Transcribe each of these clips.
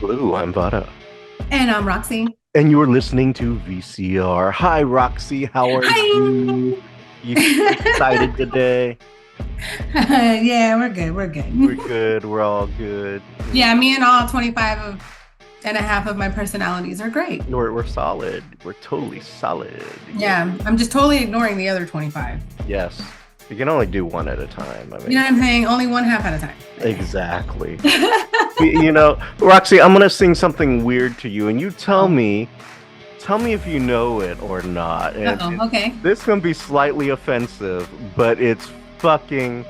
Hello, I'm Vara. And I'm Roxy. And you're listening to VCR. Hi, Roxy. How are you? Hi. You feel excited today? Yeah, we're good. We're We're good. good. We're all good. Yeah, me and all 25 and a half of my personalities are great. We're solid. We're totally solid. Yeah. Yeah, I'm just totally ignoring the other 25. Yes. You can only do one at a time. I You mean, know what I'm saying? Only one half at a exactly. time. Roxy, I'm gonna sing something weird to you, and you Oh, tell me if you know it or not. And uh-oh. Okay. this can be slightly offensive, but it's fucking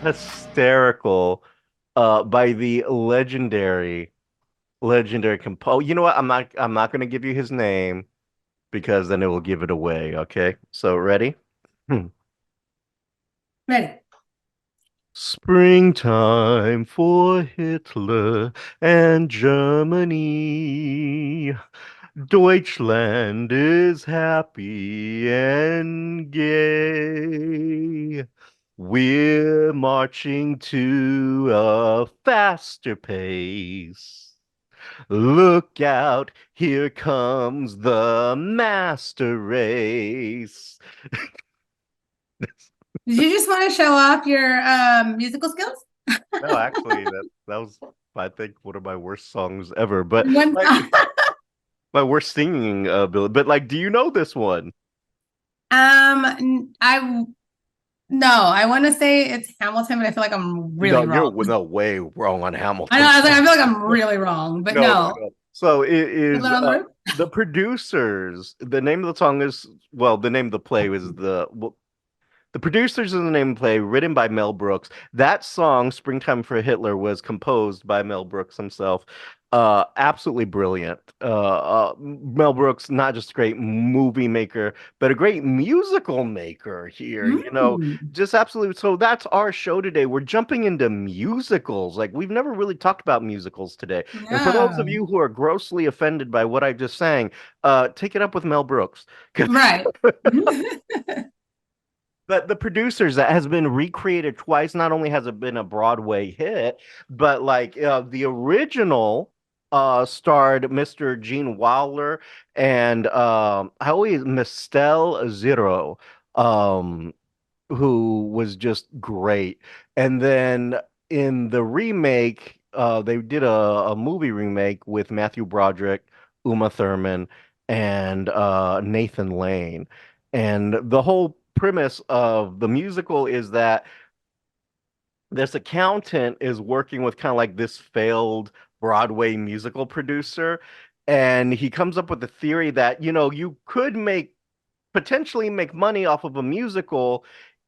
hysterical. By the legendary composer. You know what? I'm not gonna give you his name because then it will give it away. Okay, so ready? Hmm. Ready. Springtime for Hitler and Germany. Deutschland is happy and gay. We're marching to a faster pace. Look out, here comes the master race. Did you just want to show off your musical skills? No, actually, that was, I think, one of my worst songs ever. But One, like my worst singing ability. But like, do you know this one? I no, I want to say it's Hamilton, but I feel like I'm No, really you're wrong. no way wrong on I know, Hamilton. I was like, I feel like I'm really wrong, but No, no, no. no. So it is Fiddler on the Roof? the producers. The name of the song is, well, the name of the play is the producers of the name of the play, written by Mel Brooks. That song, Springtime for Hitler, was composed by Mel Brooks himself. Absolutely brilliant. Mel Brooks, not just a great movie maker, but a great musical maker here. Mm. Just absolutely. So that's our show today. We're jumping into musicals. Like we've never really talked about musicals today. And for those of Yeah. you who are grossly offended by what I just sang, take it up with Mel Brooks. Right. But the producers that has been recreated twice. Not only has it been a Broadway hit, but like the original starred Mr. Gene Wilder and I always Mistel Zero, um, who was just great. And then in the remake, they did a movie remake with Matthew Broderick, Uma Thurman, and Nathan Lane. And the whole premise of the musical is that this accountant is working with kind of like this failed Broadway musical producer. And he comes up with the theory that, you could potentially make money off of a musical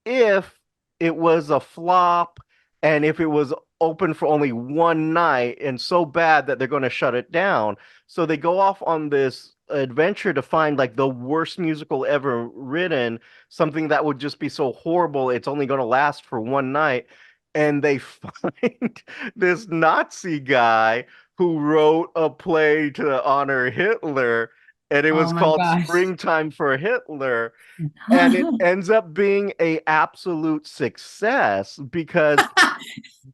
if it was a flop and if it was open for only one night and so bad that they're going to shut it down. So they go off on this adventure to find like the worst musical ever written, something that would just be so horrible it's only going to last for one night. And they find this Nazi guy who wrote a play to honor Hitler, and it Oh was my called gosh. Springtime for Hitler. And it ends up being a absolute success because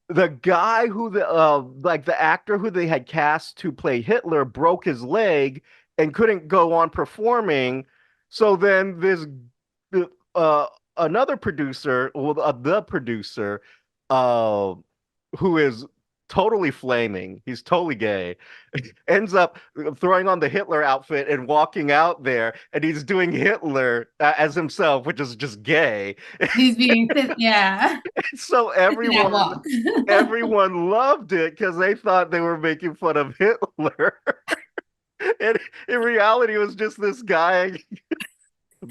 the guy who the actor who they had cast to play Hitler broke his leg and couldn't go on performing. So then this uh another producer, well, the producer, uh who is totally flaming, he's totally gay, ends up throwing on the Hitler outfit and walking out there, and he's doing Hitler as himself, which is just gay. He's being, yeah, So it's in that walk. everyone loved it because they thought they were making fun of Hitler. And in reality, it was just this guy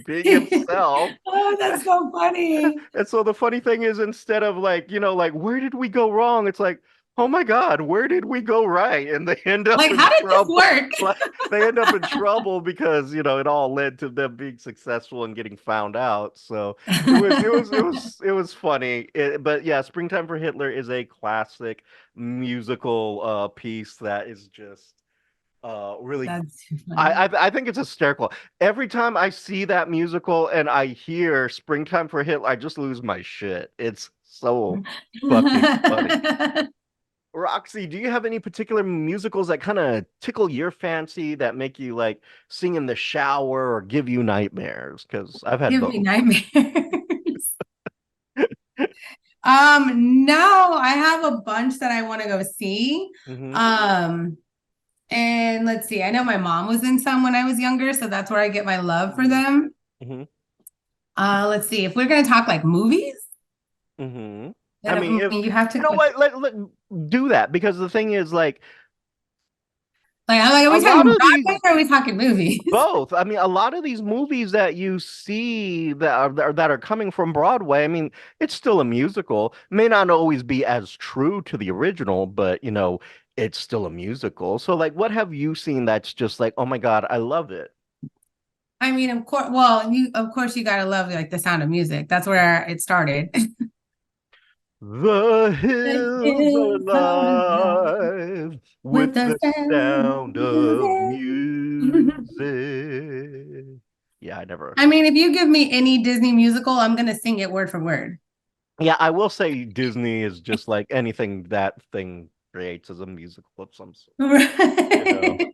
being himself. Oh, that's so funny. And so the funny thing is, instead of like, like, where did we go wrong? It's like, oh my God, where did we go right? And they end up Like, in how did this trouble. work? Like, they end up in trouble because, it all led to them being successful and getting found out. So it was funny. But yeah, Springtime for Hitler is a classic musical piece that is just really, That's too I, funny. I I think it's hysterical. Every time I see that musical and I hear Springtime for Hitler, I just lose my shit. It's so fucking funny. Roxy, do you have any particular musicals that kind of tickle your fancy that make you like sing in the shower or give you nightmares? Because I've had Give me both. nightmares. No, I have a bunch that I want to go see. Hmm. Um, and let's see, I know my mom was in some when I was younger, so that's where I get my love for Hmm. them. Hmm. Let's see, if we're gonna talk like movies, Hmm. I then I mean, if mean you have to you know like, what, let do that because the thing is, like, I'm like, are a we lot talking of Broadway these or are we talking movies? both. I mean, a lot of these movies that you see that are coming from Broadway. I mean, it's still a musical. May not always be as true to the original, but it's still a musical. So, like, what have you seen that's just like, oh my God, I love it? I mean, of course, well, you of course you gotta love like the Sound of Music. That's where it started. The The hills are hills are alive alive with with the the sound of sound of music. music. Yeah, I never. I mean, if you give me any Disney musical, I'm gonna sing it word for word. Yeah, I will say Disney is just like anything that thing creates as a musical of some sort. You know, Right.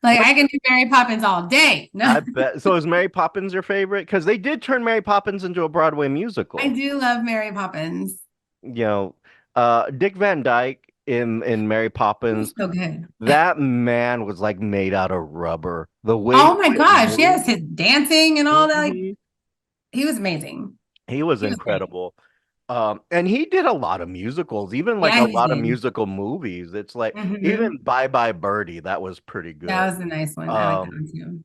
Like what I can do Mary Poppins all day. No, I bet. So is Mary Poppins your favorite? Because they did turn Mary Poppins into a Broadway I musical. do love Mary Poppins. You know, Dick Van Dyke in Mary He's Poppins, so good. that man was like made out of rubber. The way Oh he my could gosh, yes, move. his dancing and all that. Like Mhm. he was amazing. He was He was great. incredible. And he did a lot of musicals, even like Yeah, a he lot of did. musical movies. It's like Hmm. even Bye Bye Birdie, that was pretty That good. was a nice one. I like that Um, one too.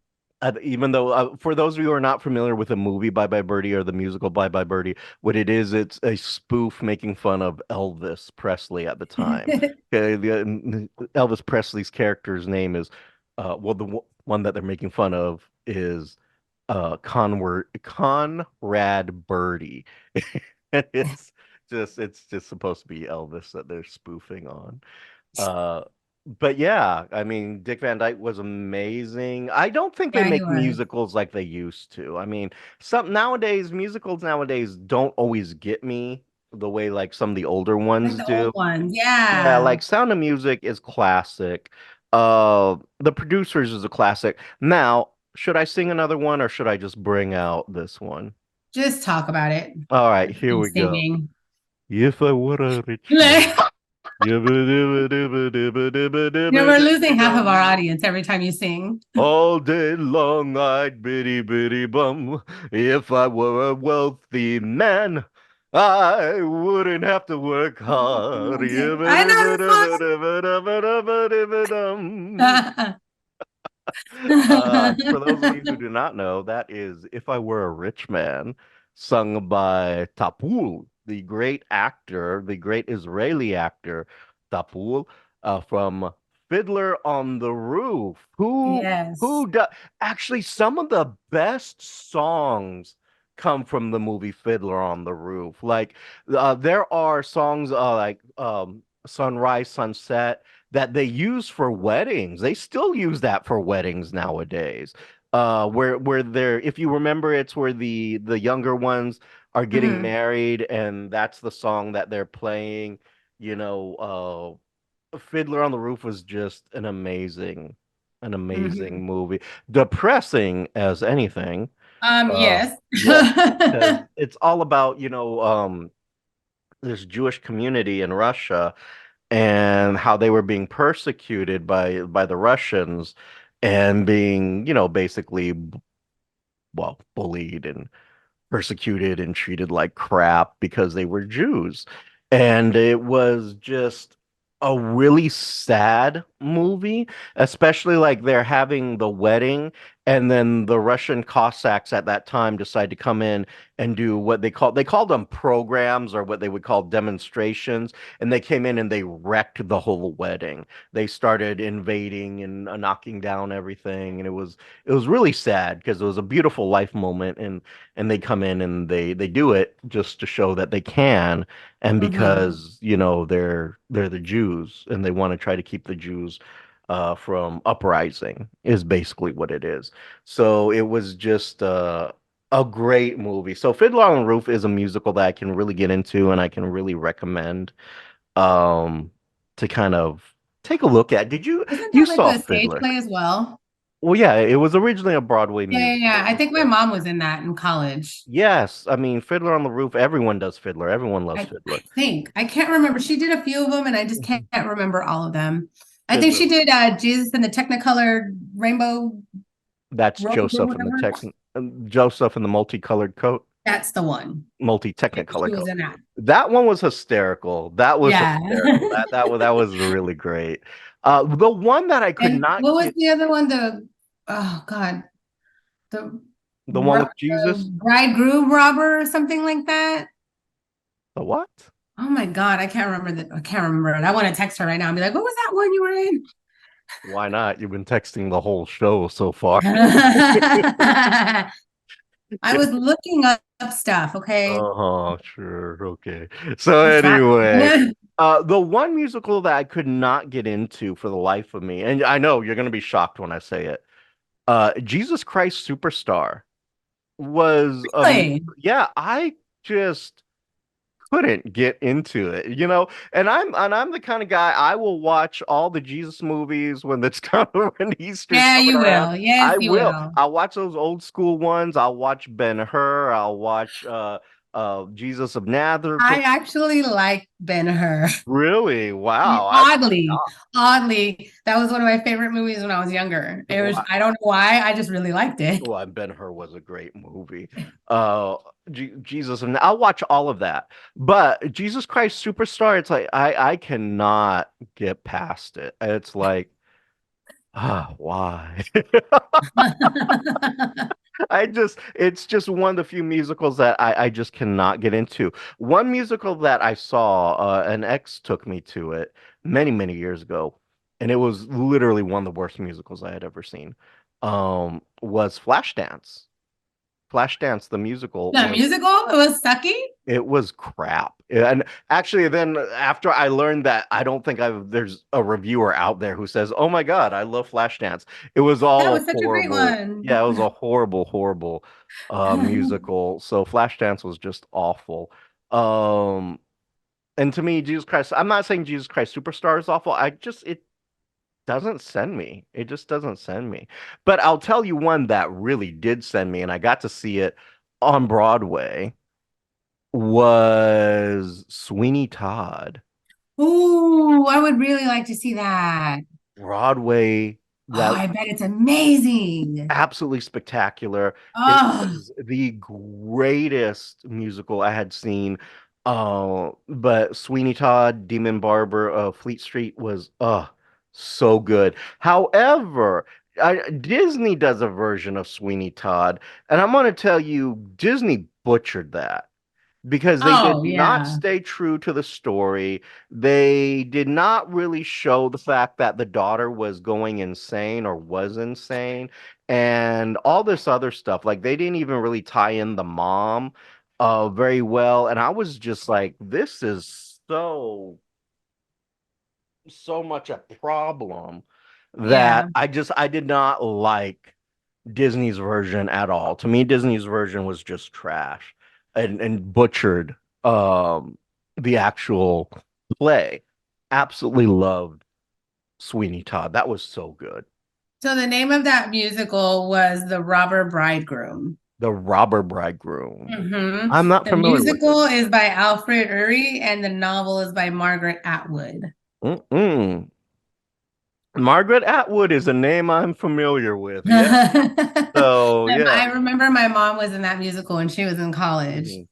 Even though for those of you who are not familiar with the movie Bye Bye Birdie or the musical Bye Bye Birdie, what it is, it's a spoof making fun of Elvis Presley at the time. Okay, Elvis Presley's character's name is, well, one that they're making fun of is Conrad Birdie. And it's just supposed to be Elvis that they're spoofing on. Uh, but yeah, I mean, Dick Van Dyke was amazing. I don't think they Yeah, he make was. musicals like they used to. I mean, musicals nowadays don't always get me the way like some of the older Like ones the old do. ones. Yeah, Yeah. like Sound of Music is classic. The Producers is a classic. Now, should I sing another one or should I just bring out this one? Just talk about it. All right, here I'm we go. singing. If I were a rich man. You know, we're losing half of our Yabba-dabba-dabba-dabba-dabba-dabba-dum. audience every time you sing. All day long I'd bitty bitty bum. If I were a wealthy man, I wouldn't have to work hard. I know Yabba-dabba-dabba-dabba-dabba-dabba-dum. For those of you who this do not know, that is If I Were a Rich Man, sung by Tapul, the great actor, the great Israeli actor, Tapul, from Fiddler on the Roof. Who Yes. who do, actually some of the best songs come from the movie Fiddler on the Roof. Like there are songs like Sunrise, Sunset that they use for weddings. They still use that for weddings nowadays. Where they're, if you remember, it's where the younger ones are getting Hmm. married, and that's the song that they're playing. Fiddler on the Roof was just an amazing Hmm. movie. Depressing as anything. Uh, Yes. yeah, because it's all about, this Jewish community in Russia and how they were being persecuted by the Russians and being, basically, well, bullied and persecuted and treated like crap because they were Jews. And it was just a really sad movie, especially like they're having the wedding, and then the Russian Cossacks at that time decide to come in and do what they called them programs or what they would call demonstrations, and they came in and they wrecked the whole wedding. They started invading and knocking down everything, and it was really sad because it was a beautiful life moment, and they come in and they do it just to show that they can, and Hmm. because they're the Jews and they want to try to keep the Jews from uprising is basically what it is. So it was just a great movie. So Fiddler on the Roof is a musical that I can really get into and I can really recommend. um to kind of take a look at. Isn't You that like saw a stage Fiddler? play as well? Well, yeah, it was originally a Broadway Yeah, yeah, yeah. I musical. think my So mom was in that in college. yes, I mean Fiddler on the Roof, everyone does Fiddler. Everyone loves I Fiddler. think I can't remember. She did a few of them, and I just can't Mhm. remember all of them. I think she Fiddler. did Jesus and the Technicolor Rainbow That's Road or Joseph in the whatever. Joseph in the multicolored coat, That's the one. multi-technicolor She was coat. in that. That one was hysterical. That was Yeah. hysterical. That was really great. The one that I could And not what was get, the other one? The oh God, the the one with the Jesus. bridegroom robber or something like that. The what? Oh my God, I can't remember that. I can't remember it. I want to text her right now and be like, what was that one you were in? Why not? You've been texting the whole show so far. I was looking up stuff, okay? Uh-huh, sure, okay. So I'm anyway, trying. the one musical that I could not get into for the life of me, and I know you're gonna be shocked when I say it, Jesus Christ Superstar was Really? yeah, I just couldn't get into it, and I'm the kind of guy I will watch all the Jesus movies when it's coming when Easter's Yeah, coming you around. will. Yes, I you will. will. I'll watch those old school ones. I'll watch Ben-Hur. I'll watch Jesus of Nazareth. I actually like Ben-Hur. Really? Wow. I'm Oddly, shocked. oddly, that was one of my favorite movies when I was younger. It was, I don't know why, I just really liked it. Well, Ben-Hur was a great movie. Uh, Jesus, and I'll watch all of that. But Jesus Christ Superstar, it's like I cannot get past it. It's like, why? It's just one of the few musicals that I just cannot get into. One musical that I saw, an ex took me to it many, many years ago, and it was literally one of the worst musicals I had ever seen. Was Flashdance. Flashdance, the musical, The musical, it was sucky. it was crap. And actually, then after I learned that, I don't think there's a reviewer out there who says, "Oh my God, I love Flashdance." It was That all a was such a great horrible. Yeah, one. it was a horrible, horrible musical. So Flashdance was just awful. Um, and to me, Jesus Christ, I'm not saying Jesus Christ Superstar is awful. It doesn't send me. It just doesn't send me. But I'll tell you one that really did send me, and I got to see it on Broadway was Sweeney Todd. Ooh, I would really like to see that. Broadway, Oh, that I bet it's amazing. absolutely spectacular. It Oh, was the greatest musical I had seen. But Sweeney Todd, Demon Barber, Fleet Street was so good. However, Disney does a version of Sweeney Todd, and I'm gonna tell you, Disney butchered that because they did oh not yeah. stay true to the story. They did not really show the fact that the daughter was going insane or was insane and all this other stuff. Like they didn't even really tie in the mom very well. And I was just like, this is so much a problem that Yeah. I did not like Disney's version at all. To me, Disney's version was just trash and butchered um the actual play. Absolutely loved Sweeney Todd. That was so good. So the name of that musical was The Robber Bridegroom. The Robber Bridegroom. Hmm. I'm not The familiar with it. musical is by Alfred Ury and the novel is by Margaret Atwood. Mm-mm. Margaret Atwood is a name I'm familiar with. Yeah. So yeah. I remember my mom was in that musical when she was in college. Mhm.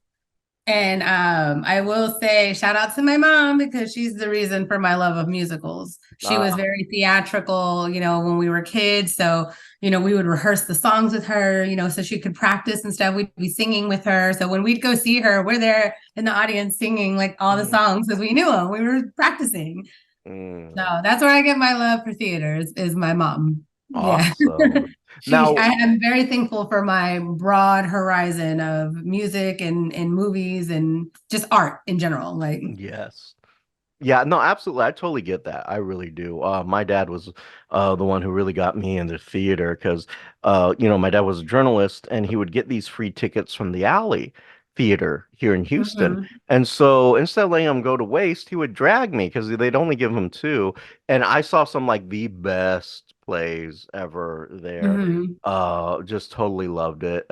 And I will say shout out to my mom because she's the reason for my love of musicals. She was Ah, very theatrical, when we were kids. So, we would rehearse the songs with her, so she could practice and stuff. We'd be singing with her. So when we'd go see her, we're there in the audience singing like all the mhm. songs because we knew them. We were practicing. So Mm, that's where I get my love for theater is my mom. Yeah. awesome. I Now, am very thankful for my broad horizon of music and movies and just art in general. Like, yes. Yeah, no, absolutely. I totally get that. I really do. My dad was the one who really got me into theater because my dad was a journalist and he would get these free tickets from the alley. theater here in Houston. Mhm. And so instead of letting him go to waste, he would drag me because they'd only give him two. And I saw some like the best plays ever there. Mhm. Just totally loved it.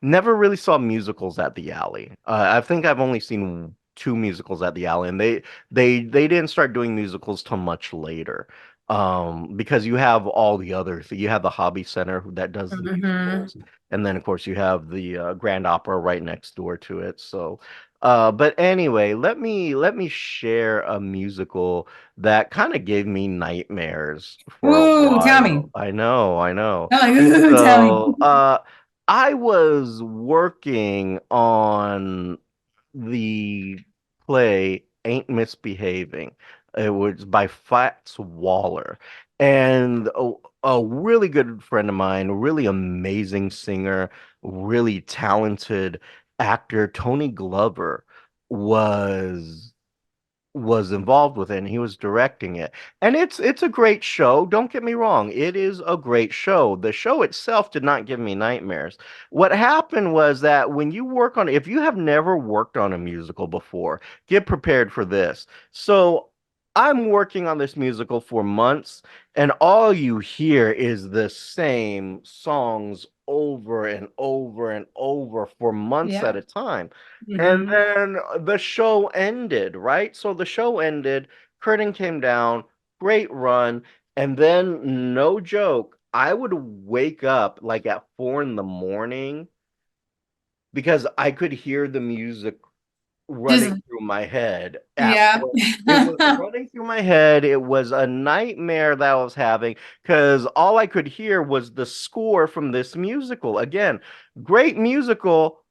Never really saw musicals at the Alley. I think I've only seen two musicals at the Alley, and they didn't start doing musicals till much later. Because you have all the other you have the Hobby Center that does the Mhm. musicals, and then of course you have the Grand Opera right next door to it. So, but anyway, let me share a musical that kind of gave me nightmares for a Ooh, tell while. me. I know, I know. I'm like, ooh, tell me. So, I was working on the play Ain't Misbehaving. It was by Fats Waller. And a really good friend of mine, a really amazing singer, really talented actor, Tony Glover, was was involved with it and he was directing it. And it's a great show. Don't get me wrong. It is a great show. The show itself did not give me nightmares. What happened was that when you work on if you have never worked on a musical before, get prepared for this. So I'm working on this musical for months, and all you hear is the same songs over and over and over for months Yeah. at a time. And Mhm. then the show ended, right? So the show ended, curtain came down, great run, and then no joke, I would wake up like at 4 in the morning because I could hear the music running Just through my head at yeah. work. It was running through my head. It was a nightmare that I was having because all I could hear was the score from this musical. Again, great musical.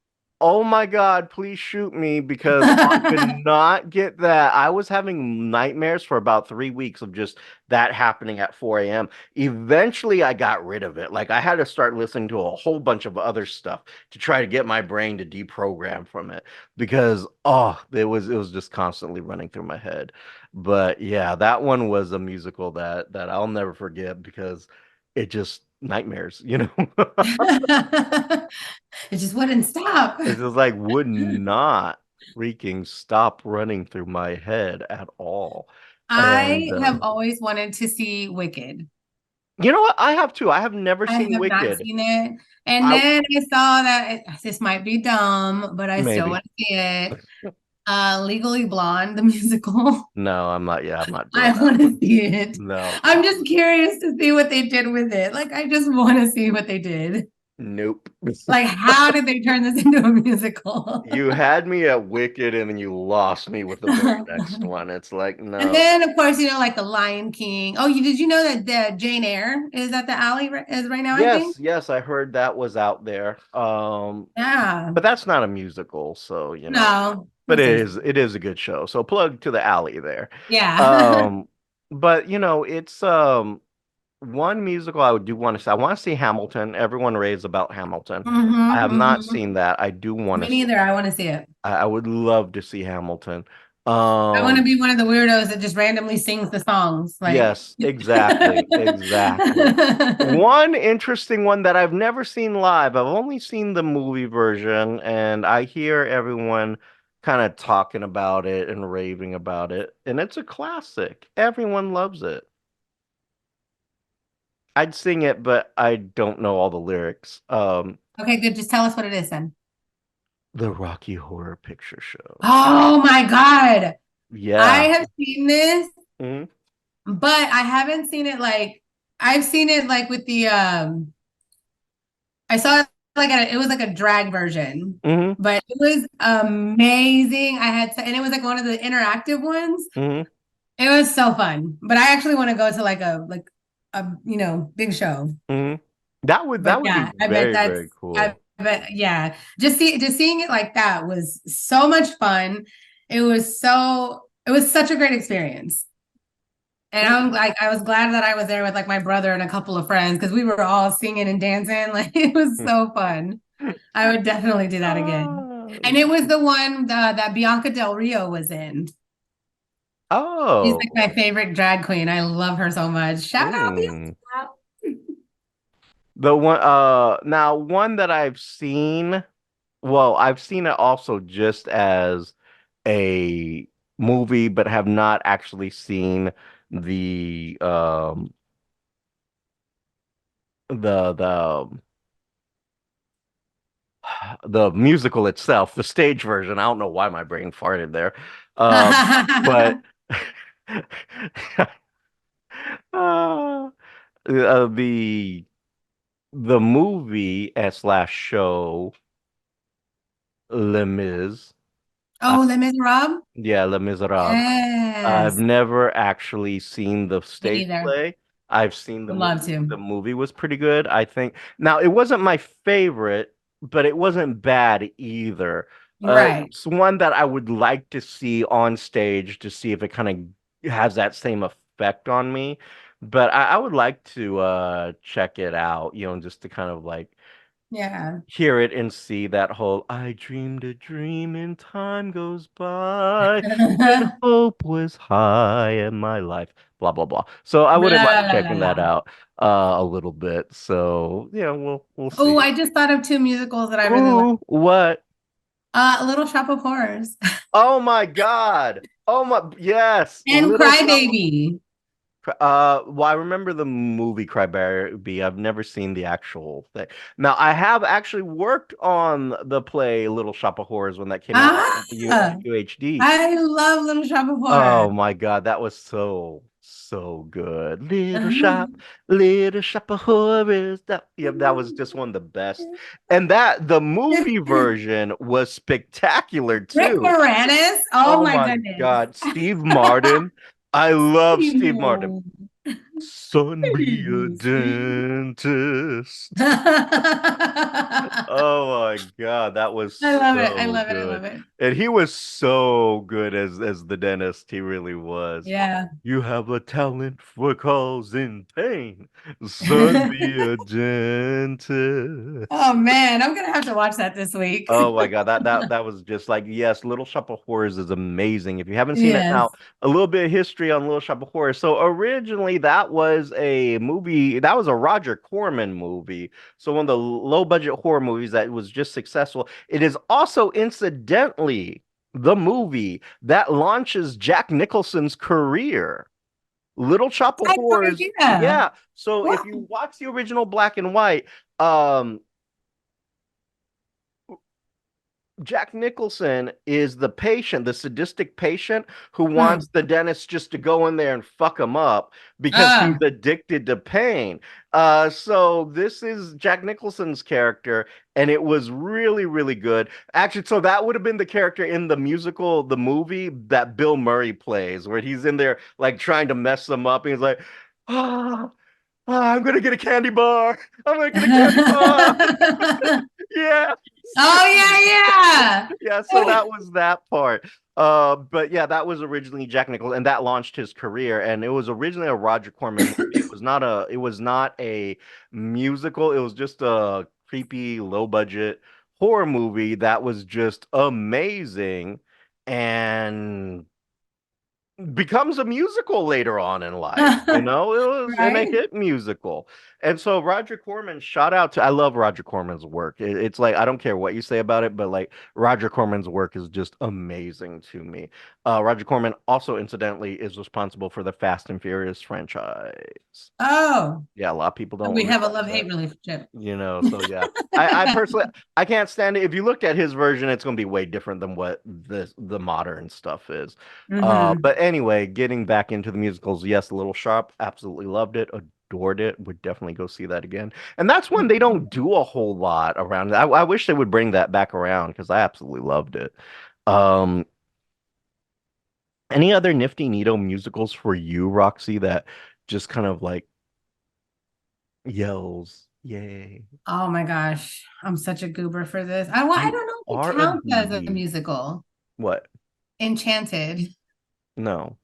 Oh my God, please shoot me because I could not get that. I was having nightmares for about 3 weeks of just that happening at 4 a.m. Eventually, I got rid of it. Like I had to start listening to a whole bunch of other stuff to try to get my brain to deprogram from it because it was just constantly running through my head. But yeah, that one was a musical that I'll never forget because it just nightmares, you know. It just wouldn't stop. It's just like would not freaking stop running through my head at all. And I have always wanted to see Wicked. you know what? I have too. I have never I seen have not Wicked. seen it. And I then I saw that this might be dumb, but I still maybe. want to see it. Legally Blonde, the musical. No, I'm not. Yeah, I'm not I doing that want one. to see it. No. I'm just curious to see what they did with it. Like, I just want to see what they did. Nope. Like, how did they turn this into a musical? You had me at Wicked and then you lost me with the very next And one. It's like, no. then, of course, like the Lion King. Oh, did you know that the Jane Eyre is at the alley is right now, I think? Yes, yes, I heard that was out there. Yeah. But that's not a musical, so No, but we'll it see. is a good show. So plug to the alley there. Yeah. Um, but it's one musical I do want to see. I want to see Hamilton. Everyone raves about Hamilton. I have not seen Hmm. that. I do want Me to see neither. it. I want to see it. I would love to see Hamilton. I want to Um, be one of the weirdos that just randomly sings the songs. Like, yes, exactly, exactly. One interesting one that I've never seen live. I've only seen the movie version, and I hear everyone kind of talking about it and raving about it, and it's a classic. Everyone loves it. I'd sing it, but I don't know all the lyrics. okay, good. Just tell us what it is then. The Rocky Horror Picture Show. Oh my God. I Yeah. have seen this, Hmm. but I haven't seen it like I've seen it like with the I saw it like it was like a drag version, Hmm. but it was amazing. And it was like one of the interactive ones. Hmm. It was so fun. But I actually want to go to like a big show. Hmm. That would be Yeah, I bet very, that's very I cool. bet yeah. Just seeing it like that was so much fun. It was such a great experience. And I'm like I was glad that I was there with like my brother and a couple of friends because we were all singing and dancing. Like it was so fun. I would definitely do that again. Ah, And it was the one that Bianca Del Rio was in. She's like oh. my favorite drag queen. I love her so much. Shout out Mm. Bianca. The one now one that I've seen Well, I've seen it also just as a movie, but have not actually seen the the the musical itself, the stage version. I don't know why my brain farted there. But uh, the movie slash show Les Mis. Oh, Les Miserables? Yeah, Les Miserables. I've Yes. never actually seen the Me stage neither. play. I've seen the Would love movie. to. The movie was pretty good, I think. Now, it wasn't my favorite, but it wasn't bad either. Right. It's one that I would like to see on stage to see if it kind of has that same effect on me. But I would like to check it out, just to kind of like Yeah. hear it and see that whole I dreamed a dream and time goes by when hope was high in my life, blah blah blah. So I wouldn't Blah, mind la, la, checking that la. out a little bit. So yeah, we'll Oh, see. I just thought of two musicals that I really like. Ooh, what? Little Shop of Horrors Oh my God. Oh my, yes, and Little Shop of Crybaby. Well, I remember the movie Crybaby. I've never seen the actual thing. Now, I have actually worked on the play Little Shop of Horrors when that came out Ah, at the UHD. I love Little Shop of Horrors. Oh my God, that was so good. Little shop of horrors. That was just one of the best. And that the movie version was spectacular Rick too. Moranis. Oh Oh my my goodness. God, Steve Martin. I love Steve Martin. Steve. Son, be a dentist. I Oh my God, that was love it. I so love it. I good. love it. And he was so good as the dentist. He really was. Yeah. You have a talent for causing pain. Son, be a Oh dentist. man, I'm gonna have to watch that this week. Oh my God, that was just like, yes, Little Shop of Horrors is amazing. If you haven't seen it now, Yes. a little bit of history on Little Shop of Horrors. So originally that was a movie, that was a Roger Corman movie. So one of the low budget horror movies that was just successful. It is also incidentally the movie that launches Jack Nicholson's career. Little Shop I of had no Horrors, idea. yeah. So if What? you watch the original black and white, um Jack Nicholson is the patient, the sadistic patient who Hmm. wants the dentist just to go in there and fuck him up because he's Ah. addicted to pain. So this is Jack Nicholson's character, and it was really, really good. Actually, so that would have been the character in the musical, the movie that Bill Murray plays, where he's in there like trying to mess them up, and he's like, ah, I'm gonna get a candy bar. I'm gonna get a candy bar. Yeah. Oh Yeah, so yeah, that was that part. But yeah, that was originally Jack Nicholson, and that launched his career. And it was originally a Roger Corman movie. It was not a musical. It was just a creepy, low budget horror movie that was just amazing. And becomes a musical later on in life. yeah. It was in a Right? hit musical. And so Roger Corman, shout out to I love Roger Corman's work. It's like I don't care what you say about it, but like Roger Corman's work is just amazing to me. Roger Corman also incidentally is responsible for the Fast and Furious franchise. Oh, Yeah, a lot of people don't we have a realize love-hate that. relationship. So yeah. I personally I can't stand it. If you looked at his version, it's gonna be way different than what the modern stuff is. Hmm. But anyway, getting back into the musicals, yes, Little Shop, absolutely loved it, adored it, would definitely go see that again. And that's when they don't do a whole lot around. I wish they would bring that back around because I absolutely loved it. Um, any other Nifty Neato musicals for you, Roxy, that just kind of like yells, yay? Oh my gosh, I'm such a goober for this. I You don't know if it are a counts as a gooby. musical. What? Enchanted. No.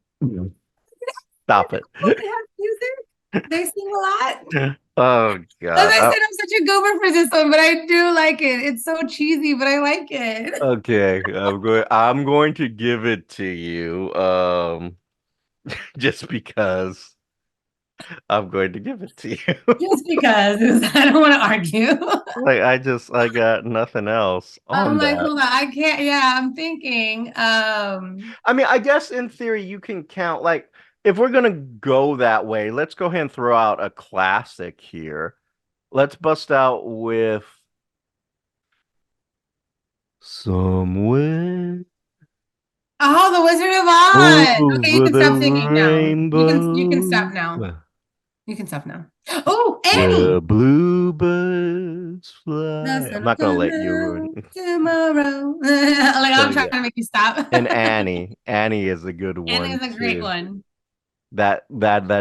Stop it. Don't they have music? They sing a lot. Oh As God. I said, I'm such a goober for this one, but I do like it. It's so cheesy, but I like it. Okay, I'm going to give it to you. Just because. I'm going to give it to you. just because I don't want to argue. Like I got nothing else I'm on like, that. hold on, I can't. Yeah, I'm thinking. I mean, I guess in theory you can count like if we're gonna go that way, let's go ahead and throw out a classic here. Let's bust out with Somewhere Oh, the Wizard of Oz. Okay, you Over can the stop singing now. You can stop Rainbow. now. You can stop now. Oh, Annie. Where bluebirds The fly. I'm sun will not gonna come let you ruin out it. tomorrow. Like So I'm trying yeah. to make you stop. And Annie. Annie is a good Annie one is a great too. one. That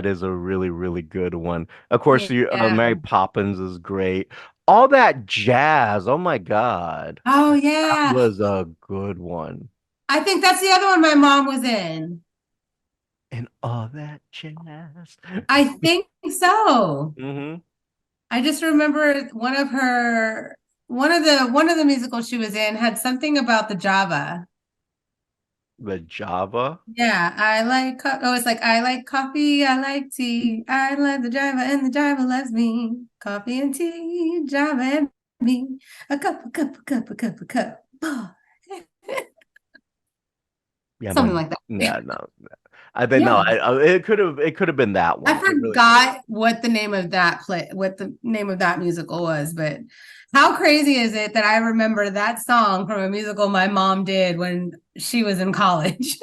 is a really, really good one. Of course, you Yeah. Mary Poppins is great. All that jazz. Oh my God. Oh That yeah. was a good one. I think that's the other one my mom was in. And all that jazz. I think so. Hmm. I just remember one of the musicals she was in had something about the Java. The Java. Yeah, oh, it's like I like coffee, I like tea, I love the Java, and the Java loves me. Coffee and tea, Java and me. A cup. Yeah, Something man. like that. Yeah, no. I think no. Yeah. It could have been that I one. It really could have. forgot what the name of that musical was, but how crazy is it that I remember that song from a musical my mom did when she was in college?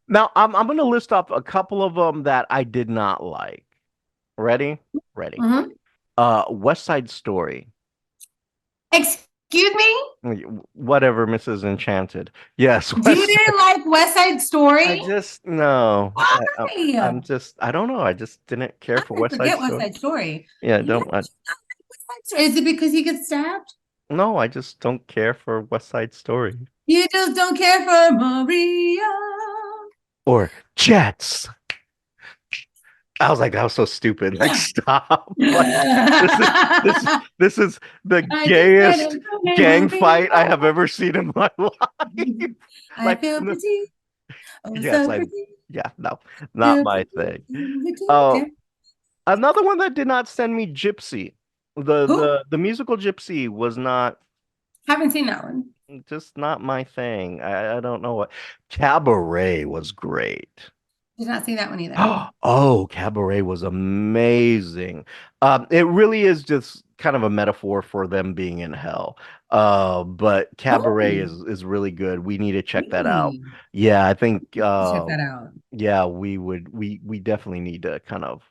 Now I'm gonna list off a couple of them that I did not like. Ready? Ready. Mhm. West Side Story. Excuse me? Whatever, Mrs. Enchanted. Yes, You West didn't Side. like West Side I Story? just no. I'm Why? just I don't know. I just didn't care for I West Side forget West Story. Side Story. Yeah, I You don't. don't like West Side Story? Is it because he gets stabbed? No, I just don't care for West Side Story You just don't care for Maria. or Jets. I was like, that was so stupid. Like, stop. Like, this is this is I this is the just said gayest it, okay, gang Maria. fight I have ever seen in my life. I Like, feel pretty, oh yes, so I pretty, yeah, no, not feel my pretty, thing. Uh, okay. Another one that did not send me Gypsy. The Who? the the musical Gypsy was not Haven't seen that one. just not my thing. I don't know what. Cabaret was great. Did not see that one either. Oh, Cabaret was amazing. It really is just kind of a metaphor for them being in hell. But Cabaret Oh, is really good. We need to check that out. really? Yeah, I think Check that out. yeah, we definitely need to kind of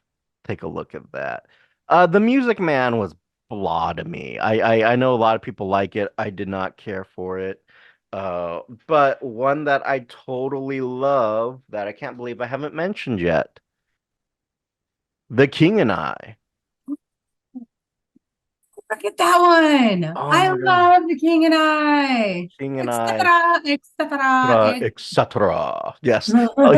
take a look at that. The Music Man was blah to me. I know a lot of people like it. I did not care for it. But one that I totally love that I can't believe I haven't mentioned yet. The King and I. Forget that one. Oh I my God. love The King and I, King and I, etc., etc. etc. Yes. Oh,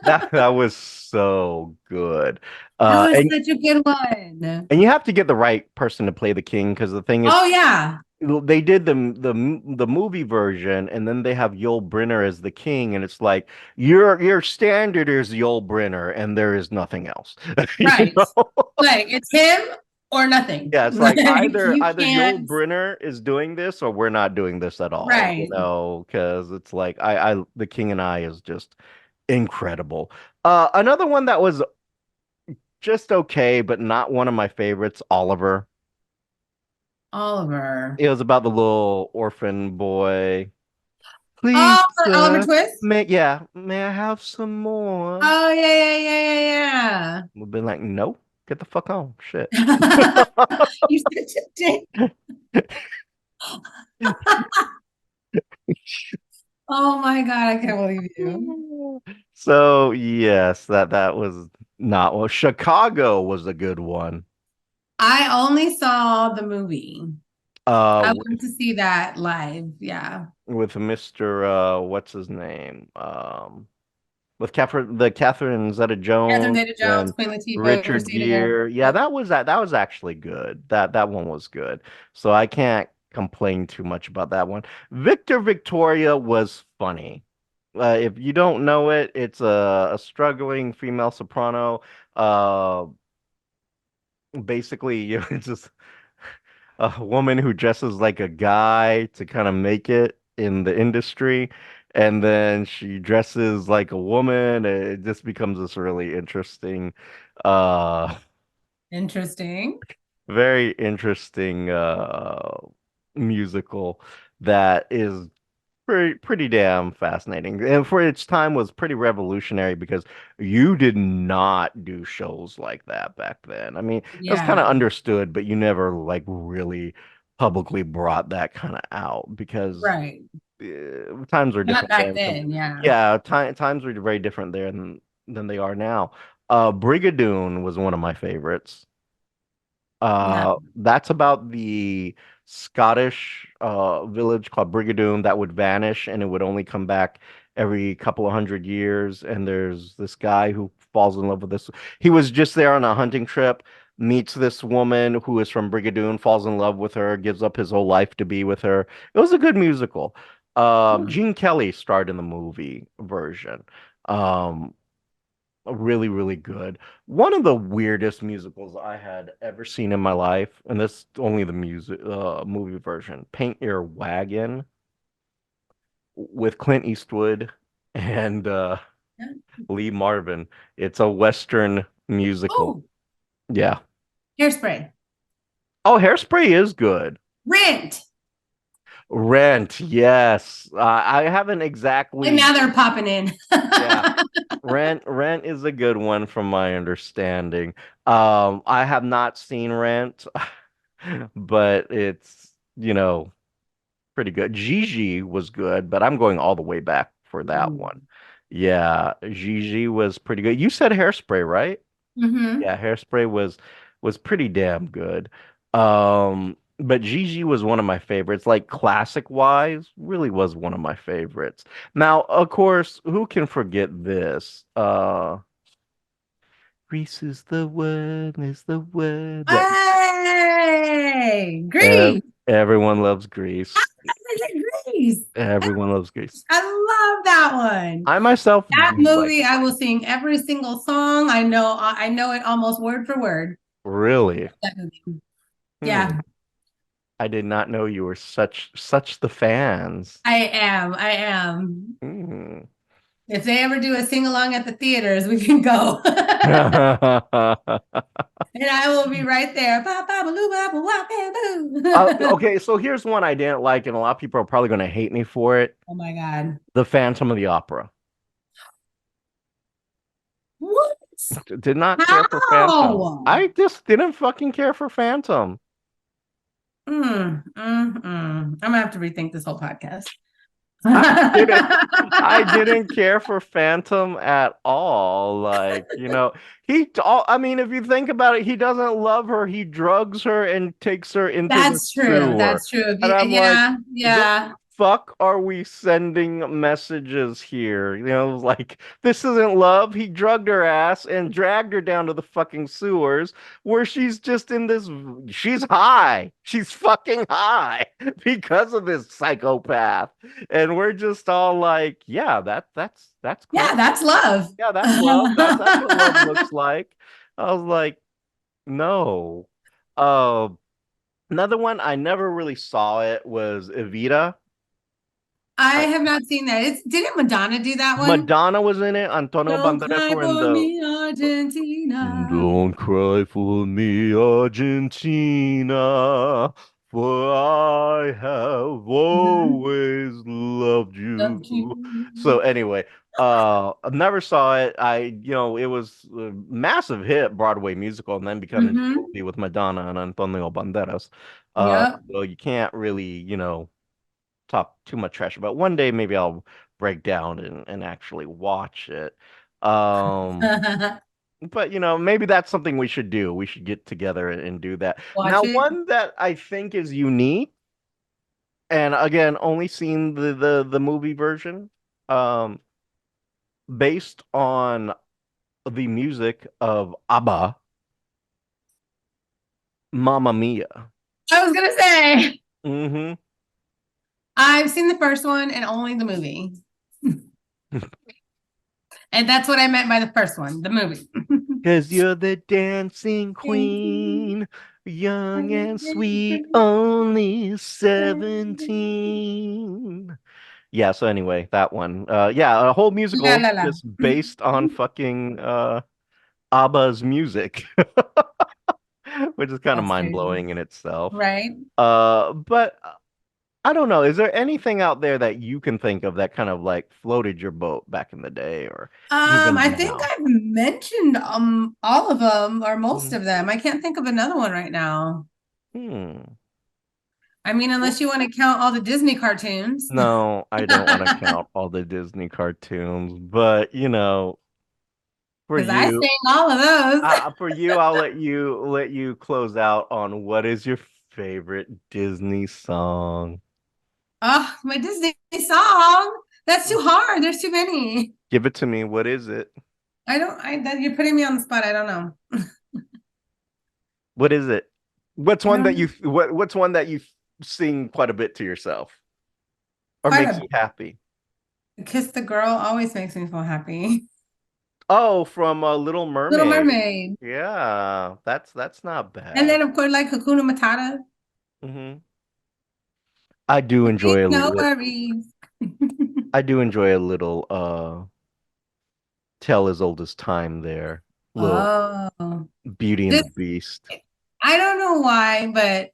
That that was Uh good. was And such a good one. and you have to get the right person to play the king because the thing is Oh yeah, they did the movie version and then they have Yul Brynner as the king and it's like your standard is Yul Brynner and there is nothing else. You right. know? Like it's him or nothing. Yeah, it's like Like you either Yul can't. Brynner is doing this or we're not doing this at all, Right. because it's like I the King and I is just incredible. Another one that was just okay, but not one of my favorites, Oliver. Oliver. It was about the little orphan boy. Please, Oh, for Oliver sir, Twist. may I have some more? Oh yeah. We've been like, no, get the fuck on, shit. Yeah. You such a dick. Oh my God, I can't believe you. So yes, that was not well. Chicago was a good one. I only saw the movie. I With want to see that live. Yeah. Mr. What's his name? With Catherine Catherine Zeta-Jones Zeta-Jones, and Queen Latifah, Richard Christina Aguilera. Gere. Yeah, that was actually good. That one was good. So I can't complain too much about that one. Victor Victoria was funny. If you don't know it, it's a struggling female soprano. Uh, Basically, it's just a woman who dresses like a guy to kind of make it in the industry, and then she dresses like a woman. It just becomes this really interesting, uh, Interesting. very interesting musical that is pretty damn fascinating. And for its time was pretty revolutionary because you did not do shows like that back then. I mean, it was kind of Yeah. understood, but you never like really publicly brought that kind of out because Right. times were Not different back then. then. Yeah. Yeah, times were very different there than they are now. Brigadoon was one of my favorites. No. That's about the Scottish village called Brigadoon that would vanish and it would only come back every couple of hundred years. And there's this guy who falls in love with this. He was just there on a hunting trip, meets this woman who is from Brigadoon, falls in love with her, gives up his whole life to be with her. It was a good musical. Hmm. Gene Kelly starred in the movie version. Um, really, really good. One of the weirdest musicals I had ever seen in my life, and this only the music movie version, Paint Your Wagon with Clint Eastwood and Lee Marvin. It's a Western musical. Oh, Yeah. Hairspray. Oh, Hairspray is good. Rent. Rent, yes. I haven't And exactly, now they're popping in. yeah. Rent is a good one from my understanding. I have not seen Rent, but it's, pretty good. Gigi was good, but I'm going all the way back for that one. Yeah, Gigi was pretty good. You said Hairspray, right? Mm-hmm. Yeah, Hairspray was pretty damn good. But Gigi was one of my favorites. Like classic wise, really was one of my favorites. Now, of course, who can forget this? Grease is the word. Yeah, Hey, ev- Grease. everyone loves Grease. Grease. Everyone loves Grease. I love that one. I myself That do like movie, I will sing every single song. I know it almost word for word. really. That movie. Hmm. Yeah, I did not know you were such the fans. I am. I am. Hmm. If they ever do a sing along at the theaters, we can go. And I will be right there. Ba, ba, ba, loo, ba, ba, wah, ba, boo. Okay, so here's one I didn't like, and a lot of people are probably going to hate me for it. Oh my God. The Phantom of the Opera. What? Did not care for Phantom. How? I just didn't fucking care for Phantom. I'm gonna have to rethink this whole podcast. I didn't I didn't care for Phantom at all. Like, I mean, if you think about it, he doesn't love her. He drugs her and takes her into the That's true. sewer. That's true. And I'm like, Yeah, the yeah. fuck are we sending messages here? Like, this isn't love. He drugged her ass and dragged her down to the fucking sewers where she's just she's high. She's fucking high because of this psychopath. And we're just all like, yeah, that's Yeah, cool. that's love. Yeah, that's love. That's what love looks like. I was like, no. Uh, Another one I never really saw it was Evita. I I, have not seen that. Didn't Madonna do that one? Madonna was in it. Antonio Don't Banderas cry were in for the me, Argentina. Don't cry for me, Argentina, for I have always loved Loved you. So you. anyway, I never saw it. It was a massive hit Broadway musical and then become into a Mm-hmm. movie with Madonna and Antonio Banderas. Yep. So you can't really, talk too much trash about. One day maybe I'll break down and actually watch it. Um, but maybe that's something we should do. We should get together and do that. Watch Now, it. one that I think is unique, and again, only seen the movie version, um, based on the music of ABBA, Mamma Mia. I was gonna say Hmm. I've seen the first one and only the movie. And that's what I meant by the first one, the movie. Cause you're the dancing queen, young and sweet, only 17. Yeah, so anyway, that one. Yeah, a whole La musical la la. just based on fucking ABBA's music, which is kind of That's crazy. mind-blowing in itself. Right. But I don't know, is there anything out there that you can think of that kind of like floated your boat back in the day or I even think now? I've mentioned all of them or most Mhm. of them. I can't think of another one right now. Hmm. I mean, unless you want to count all the Disney cartoons. No, I don't want to count all the Disney cartoons, but for Because I you, sing all of those. I'll let you close out on what is your favorite Disney song. Oh, my Disney song. That's too hard. There's too many. Give it to me. What is it? You're putting me on the spot. I don't know. What is it? What's I one don't that know. what's one that you sing quite a bit to yourself or Quite makes a you happy? Kiss the Girl always makes me feel happy. Oh, from Little Little Mermaid. Mermaid. Yeah, that's not And bad. then, of course, like Hakuna Matata. Hmm. I do Ain't enjoy no worries. I do enjoy a little Tell as Old as Time there. Little Oh, Beauty and this the Beast. I don't know why, but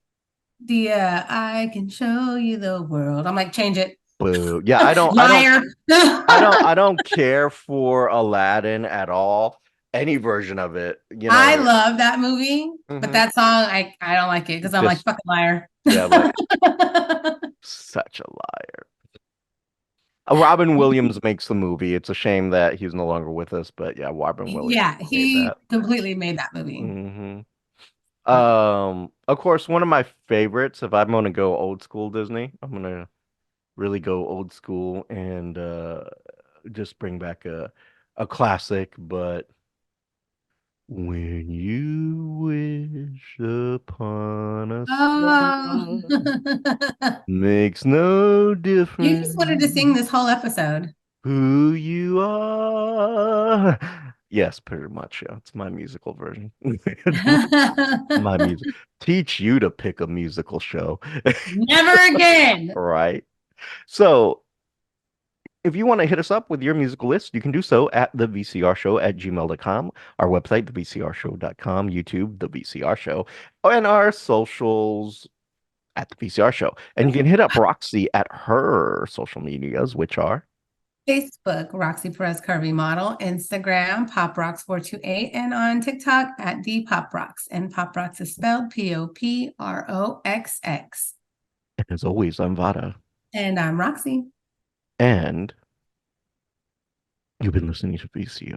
the I can show you the world. I'm like, change it. Boo. Yeah, I don't Liar. I don't care for Aladdin at all. Any version of it, I love that movie, but hmm that song, I don't like it because I'm like, just fucking liar. yeah, like such a liar. Robin Williams makes the movie. It's a shame that he's no longer with us, but yeah, Robin Williams Yeah, made he that. completely made that movie. hmm But Of course, one of my favorites, if I'm gonna go old school Disney, I'm gonna really go old school and just bring back a classic, but when you wish upon a oh, star, makes no you just wanted to sing difference this whole episode. who you are. Yes, pretty much. Yeah, it's my musical version. My music. Teach you to pick a musical show. Never again. Right. So if you want to hit us up with your musical list, you can do so at thevcrshow@gmail.com, our website, thevcrshow.com, YouTube, The VCR Show, and our socials at The VCR Show. And you can hit up Roxy at her social medias, which are Facebook, Roxy Perez Curvy Model, Instagram, PopRox428, and on TikTok at Thepoproxx. And PopRox is spelled Poproxx. and as always, I'm Vara. And I'm Roxy, And you've been listening to VCR.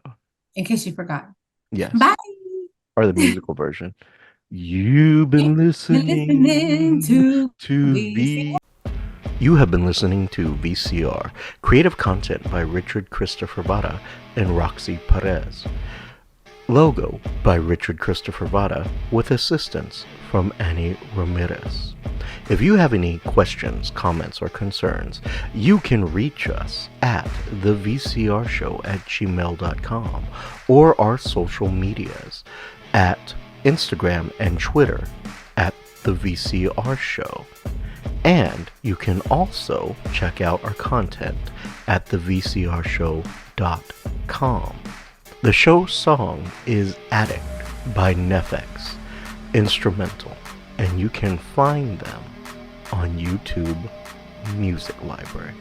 in case you forgot. Yes, Bye. or the musical version. You've been Listening listening to to VC. V. You have been listening to VCR, creative content by Richard Christopher Vara and Roxy Perez. Logo by Richard Christopher Vara with assistance from Annie Ramirez. If you have any questions, comments, or concerns, you can reach us at thevcrshow@gmail.com or our social medias at Instagram and Twitter at The VCR Show. And you can also check out our content at thevcrshow.com. The show's song is Addict by Nefex, instrumental, and you can find them on YouTube Music Library.